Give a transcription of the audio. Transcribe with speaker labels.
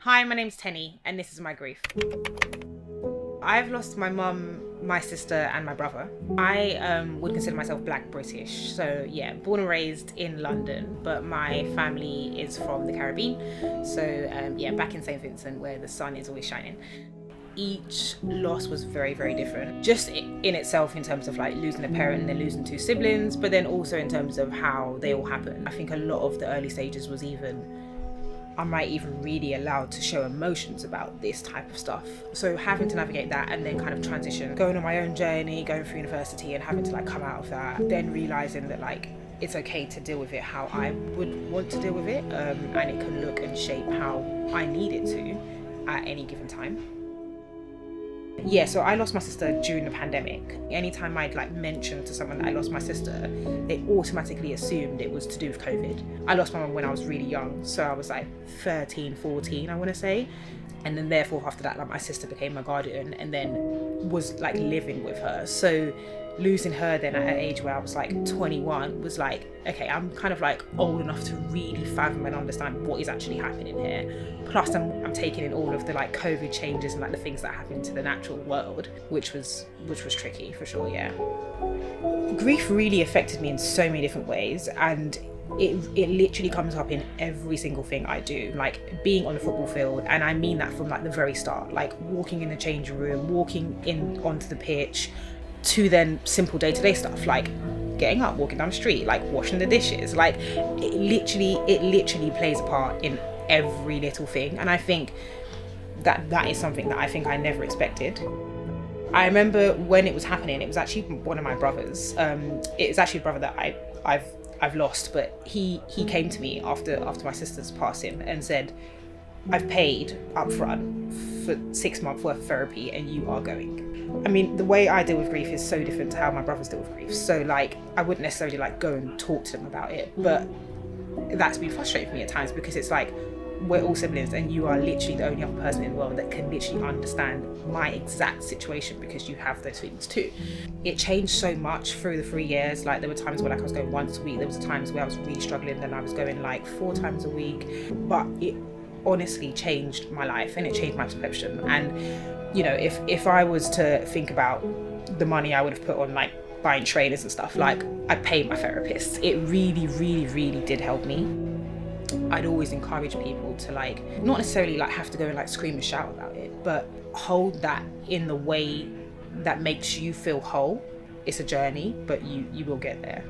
Speaker 1: Hi, my name's Teni, and this is my grief. I've lost my mum, my sister, and my brother. I would consider myself Black British, so yeah, born and raised in London, but my family is from the Caribbean, so back in St. Vincent where the sun is always shining. Each loss was very, very different, just in itself in terms of like losing a parent and then losing two siblings, but then also in terms of how they all happened. I think a lot of the early stages was I'm not even really allowed to show emotions about this type of stuff. So having to navigate that and then kind of transition, going on my own journey, going through university and having to like come out of that, then realizing that like it's okay to deal with it how I would want to deal with it, and it can look and shape how I need it to at any given time. Yeah, so I lost my sister during the pandemic. Anytime I'd like mention to someone that I lost my sister, they automatically assumed it was to do with COVID. I lost my mum when I was really young, so I was like 13, 14, I want to say. And then therefore after that, like my sister became my guardian and then was like living with her. So losing her then at an age where I was like 21 was like, okay, I'm kind of like old enough to really fathom and understand what is actually happening here. Plus I'm taking in all of the like COVID changes and like the things that happen to the natural world, which was tricky for sure, yeah. Grief really affected me in so many different ways, and it literally comes up in every single thing I do, like being on the football field, and I mean that from like the very start, like walking in the changing room, walking in onto the pitch, to then simple day-to-day stuff like getting up, walking down the street, like washing the dishes. Like it literally plays a part in every little thing, and I think that is something that I think I never expected. I remember when it was happening, it was actually one of my brothers. It was actually a brother that I've lost, but he came to me after my sister's passing and said, I've paid up front for 6 months worth of therapy and you are going. I mean, the way I deal with grief is so different to how my brothers deal with grief. So like, I wouldn't necessarily like go and talk to them about it, but that's been frustrating for me at times because it's like, we're all siblings and you are literally the only other person in the world that can literally understand my exact situation because you have those feelings too. It changed so much through the 3 years. Like there were times where like I was going once a week, there was times where I was really struggling and I was going like 4 times a week, but it honestly changed my life and it changed my perception. And you know, if I was to think about the money I would have put on like buying trainers and stuff, like I paid my therapist. It really did help me. I'd always encourage people to like not necessarily like have to go and like scream and shout about it, but hold that in the way that makes you feel whole. It's a journey, but you will get there.